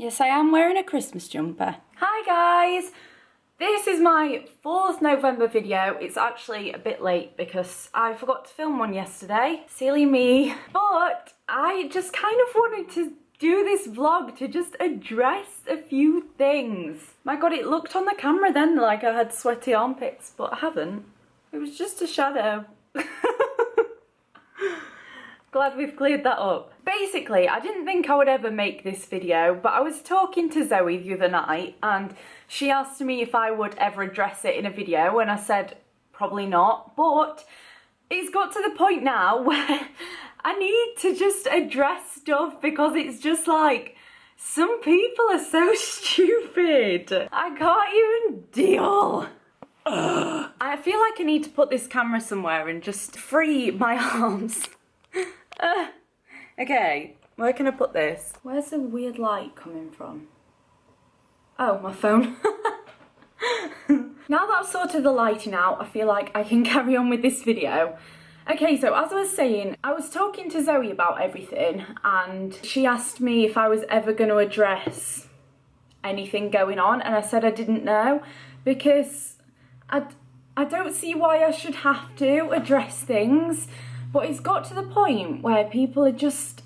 Yes, I am wearing a Christmas jumper. Hi guys! This is my 4th November video. It's actually a bit late because I forgot to film one yesterday. Silly me. But I just kind of wanted to do this vlog to just address a few things. My god, it looked on the camera then like I had sweaty armpits, but I haven't. It was just a shadow. Glad we've cleared that up. Basically, I didn't think I would ever make this video, but I was talking to Zoe the other night and she asked me if I would ever address it in a video, and I said probably not, but it's got to the point now where I need to just address stuff because it's just like, some people are so stupid. I can't even deal. Ugh. I feel like I need to put this camera somewhere and just free my arms. Okay, where can I put this? Where's the weird light coming from? Oh, my phone. Now that I've sorted the lighting out, I feel like I can carry on with this video. Okay, so as I was saying, I was talking to Zoe about everything and she asked me if I was ever going to address anything going on, and I said I didn't know because I don't see why I should have to address things. But it's got to the point where people are just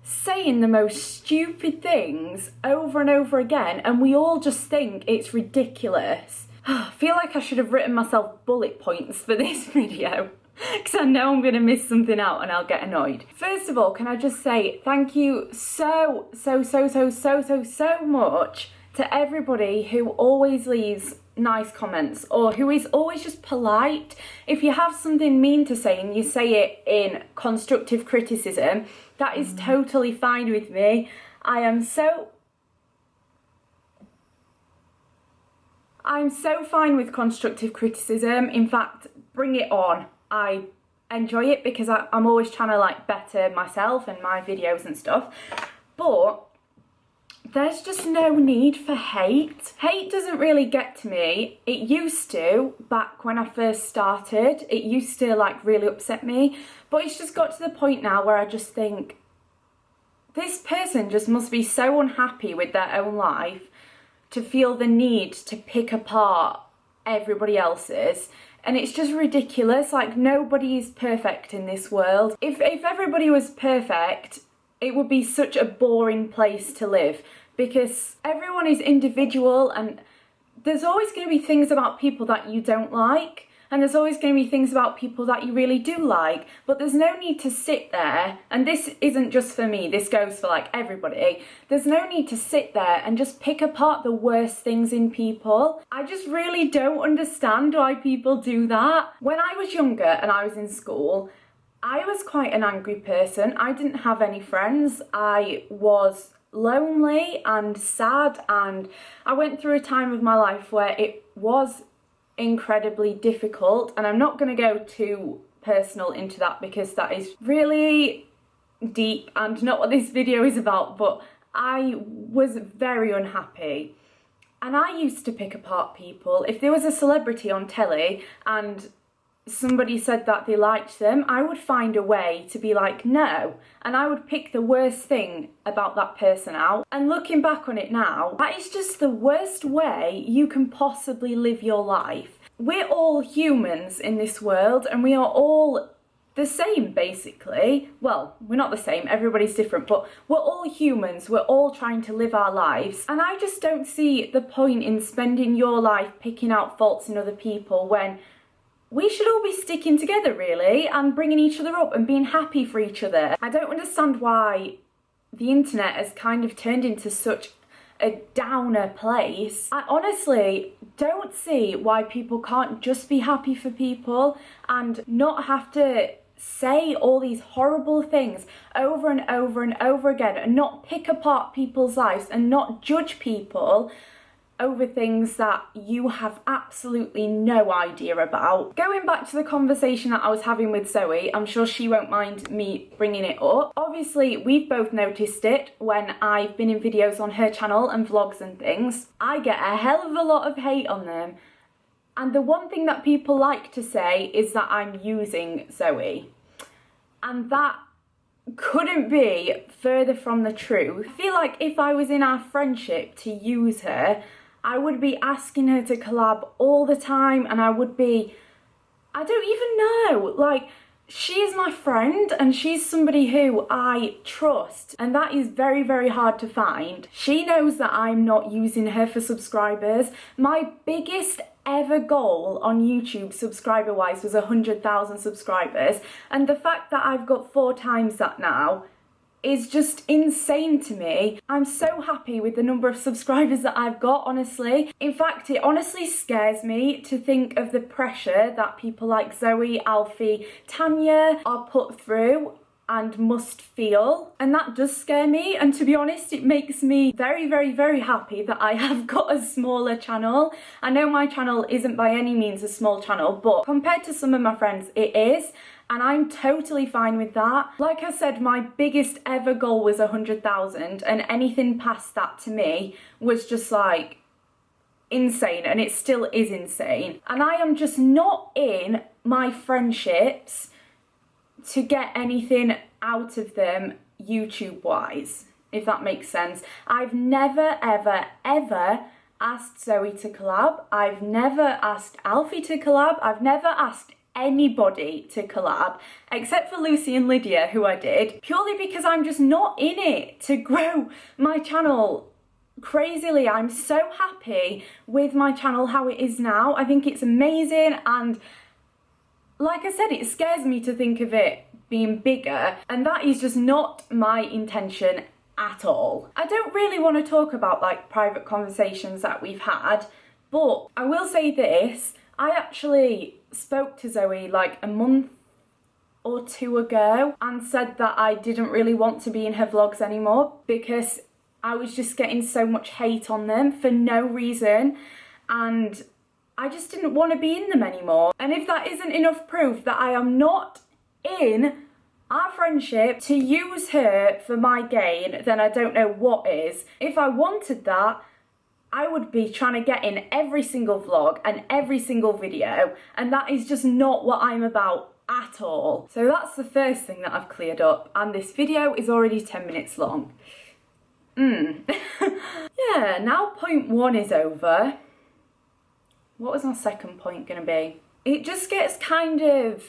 saying the most stupid things over and over again, and we all just think it's ridiculous. I feel like I should have written myself bullet points for this video because I know I'm going to miss something out and I'll get annoyed. First of all, can I just say thank you so much to everybody who always leaves nice comments or who is always just polite. If you have something mean to say and you say it in constructive criticism, that is totally fine with me. I'm so fine with constructive criticism. In fact, bring it on. I enjoy it because I'm always trying to like better myself and my videos and stuff. But there's just no need for hate. Hate doesn't really get to me. It used to, back when I first started. It used to like really upset me. But it's just got to the point now where I just think, this person just must be so unhappy with their own life to feel the need to pick apart everybody else's. And it's just ridiculous. Like, nobody is perfect in this world. If everybody was perfect, it would be such a boring place to live because everyone is individual and there's always going to be things about people that you don't like and there's always going to be things about people that you really do like, but there's no need to sit there, and this isn't just for me, this goes for like everybody, there's no need to sit there and just pick apart the worst things in people. I just really don't understand why people do that. When I was younger and I was in school, I was quite an angry person. I didn't have any friends. I was lonely and sad, and I went through a time of my life where it was incredibly difficult, and I'm not going to go too personal into that because that is really deep and not what this video is about, but I was very unhappy. And I used to pick apart people. If there was a celebrity on telly and somebody said that they liked them, I would find a way to be like, no, and I would pick the worst thing about that person out. And looking back on it now, that is just the worst way you can possibly live your life. We're all humans in this world and we are all the same basically. Well, we're not the same, everybody's different, but we're all humans, we're all trying to live our lives, and I just don't see the point in spending your life picking out faults in other people when we should all be sticking together really and bringing each other up and being happy for each other. I don't understand why the internet has kind of turned into such a downer place. I honestly don't see why people can't just be happy for people and not have to say all these horrible things over and over and over again and not pick apart people's lives and not judge people over things that you have absolutely no idea about. Going back to the conversation that I was having with Zoe, I'm sure she won't mind me bringing it up. Obviously, we've both noticed it when I've been in videos on her channel and vlogs and things. I get a hell of a lot of hate on them. And the one thing that people like to say is that I'm using Zoe. And that couldn't be further from the truth. I feel like if I was in our friendship to use her, I would be asking her to collab all the time, and I don't even know, like, she is my friend and she's somebody who I trust, and that is very, very hard to find. She knows that I'm not using her for subscribers. My biggest ever goal on YouTube subscriber wise was 100,000 subscribers, and the fact that I've got 4 times that now is just insane to me. I'm so happy with the number of subscribers that I've got, honestly. In fact, it honestly scares me to think of the pressure that people like Zoe, Alfie, Tanya are put through and must feel, and that does scare me. And to be honest, it makes me very, very, very happy that I have got a smaller channel. I know my channel isn't by any means a small channel, but compared to some of my friends, it is. And I'm totally fine with that. Like I said, my biggest ever goal was 100,000, and anything past that to me was just like insane, and it still is insane. And I am just not in my friendships to get anything out of them YouTube wise, if that makes sense. I've never, ever, ever asked Zoe to collab. I've never asked Alfie to collab. I've never asked anybody to collab except for Lucy and Lydia, who I did, purely because I'm just not in it to grow my channel crazily. I'm so happy with my channel how it is now. I think it's amazing, and like I said, it scares me to think of it being bigger, and that is just not my intention at all. I don't really want to talk about like private conversations that we've had, but I will say this. I actually spoke to Zoe like a month or 2 ago and said that I didn't really want to be in her vlogs anymore because I was just getting so much hate on them for no reason, and I just didn't want to be in them anymore. And if that isn't enough proof that I am not in our friendship to use her for my gain, then I don't know what is. If I wanted that, I would be trying to get in every single vlog and every single video, and that is just not what I'm about at all. So that's the first thing that I've cleared up, and this video is already 10 minutes long. Yeah, now point 1 is over. What was my second point gonna be? It just gets kind of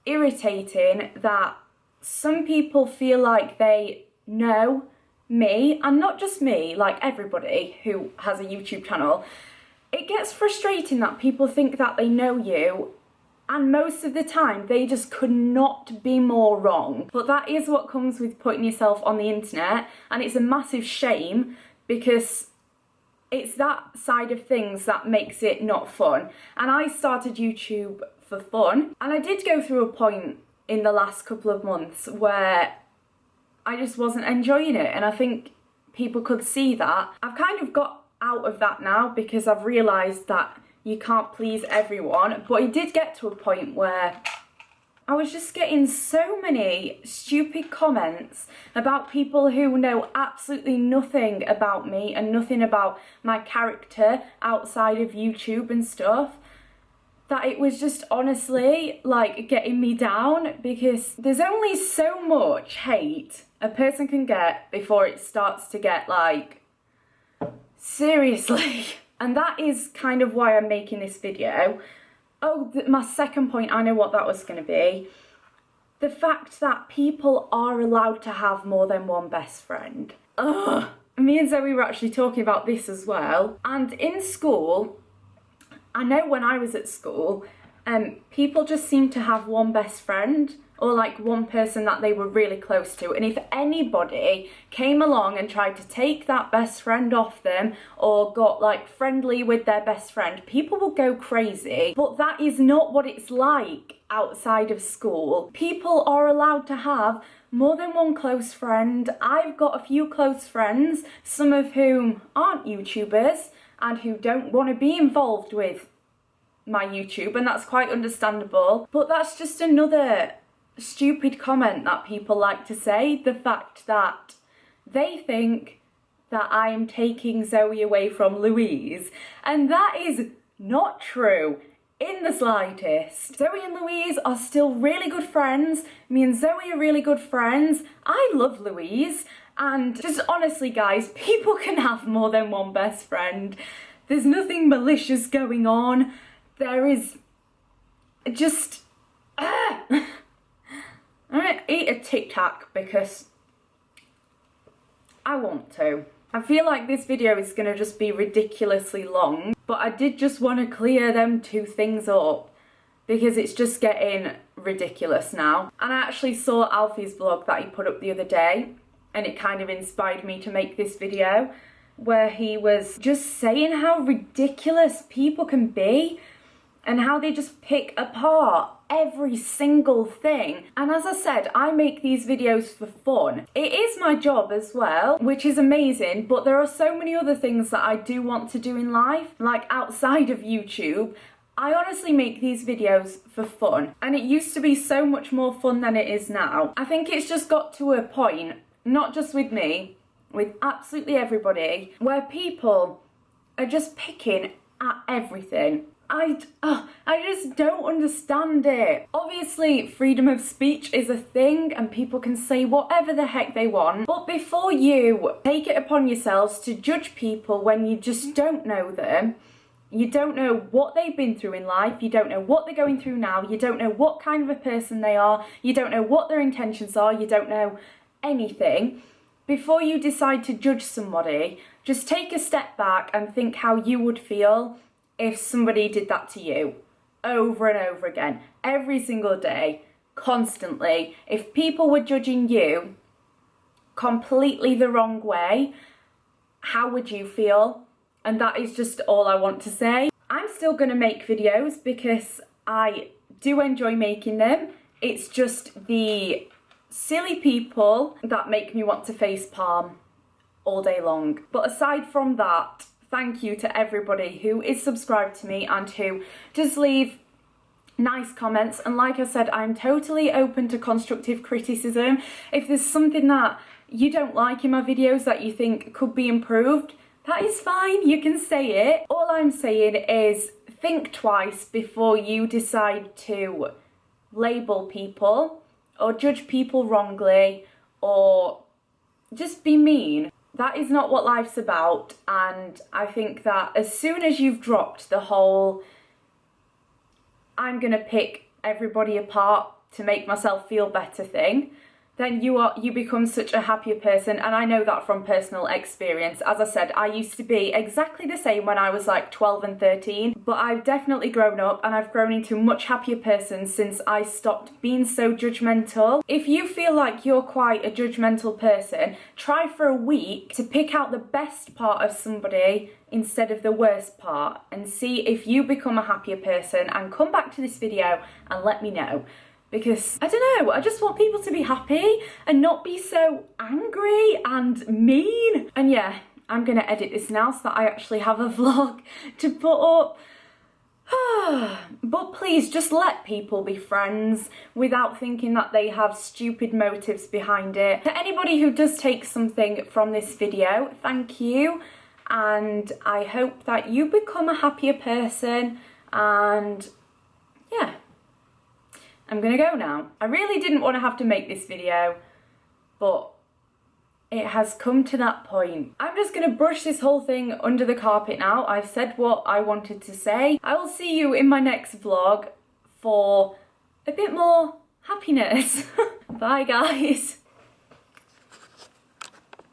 irritating that some people feel like they know me, and not just me, like everybody who has a YouTube channel. It gets frustrating that people think that they know you, and most of the time they just could not be more wrong. But that is what comes with putting yourself on the internet, and it's a massive shame because it's that side of things that makes it not fun. And I started YouTube for fun, and I did go through a point in the last couple of months where I just wasn't enjoying it, and I think people could see that. I've kind of got out of that now because I've realised that you can't please everyone, but it did get to a point where I was just getting so many stupid comments about people who know absolutely nothing about me and nothing about my character outside of YouTube and stuff, that it was just honestly like getting me down, because there's only so much hate a person can get before it starts to get like, seriously. And that is kind of why I'm making this video. Oh, my second point, I know what that was going to be. The fact that people are allowed to have more than one best friend. Ugh. Me and Zoe were actually talking about this as well. And in school, I know when I was at school, people just seemed to have one best friend, or like one person that they were really close to, and if anybody came along and tried to take that best friend off them or got like friendly with their best friend, people will go crazy. But that is not what it's like outside of school. People are allowed to have more than one close friend. I've got a few close friends, some of whom aren't YouTubers and who don't want to be involved with my YouTube, and that's quite understandable. But that's just another stupid comment that people like to say, the fact that they think that I am taking Zoe away from Louise, and that is not true. in the slightest. Zoe and Louise are still really good friends. Me and Zoe are really good friends. I love Louise. And just honestly, guys, people can have more than one best friend. There's nothing malicious going on. There is just... I'm gonna eat a Tic Tac because I want to. I feel like this video is gonna just be ridiculously long, but I did just want to clear them two things up because it's just getting ridiculous now. And I actually saw Alfie's vlog that he put up the other day, and it kind of inspired me to make this video, where he was just saying how ridiculous people can be and how they just pick apart every single thing. And as I said, I make these videos for fun. It is my job as well, which is amazing, but there are so many other things that I do want to do in life, like outside of YouTube. I honestly make these videos for fun, and it used to be so much more fun than it is now. I think it's just got to a point, not just with me, with absolutely everybody, where people are just picking at everything. I just don't understand it. Obviously, freedom of speech is a thing and people can say whatever the heck they want, but before you take it upon yourselves to judge people when you just don't know them, you don't know what they've been through in life, you don't know what they're going through now, you don't know what kind of a person they are, you don't know what their intentions are, you don't know anything. Before you decide to judge somebody, just take a step back and think how you would feel if somebody did that to you over and over again, every single day, constantly. If people were judging you completely the wrong way, how would you feel? And that is just all I want to say. I'm still gonna make videos because I do enjoy making them. It's just the silly people that make me want to facepalm all day long. But aside from that, thank you to everybody who is subscribed to me and who does leave nice comments. And like I said, I'm totally open to constructive criticism. If there's something that you don't like in my videos that you think could be improved, that is fine, you can say it. All I'm saying is think twice before you decide to label people or judge people wrongly or just be mean. That is not what life's about, and I think that as soon as you've dropped the whole I'm gonna pick everybody apart to make myself feel better thing, then you become such a happier person. And I know that from personal experience. As I said, I used to be exactly the same when I was like 12 and 13, but I've definitely grown up and I've grown into a much happier person since I stopped being so judgmental. If you feel like you're quite a judgmental person, try for a week to pick out the best part of somebody instead of the worst part and see if you become a happier person, and come back to this video and let me know. Because, I don't know, I just want people to be happy and not be so angry and mean. And yeah, I'm gonna edit this now so that I actually have a vlog to put up. But please, just let people be friends without thinking that they have stupid motives behind it. To anybody who does take something from this video, thank you. And I hope that you become a happier person, and yeah. I'm gonna go now. I really didn't want to have to make this video, but it has come to that point. I'm just gonna brush this whole thing under the carpet now. I've said what I wanted to say. I will see you in my next vlog for a bit more happiness. Bye guys.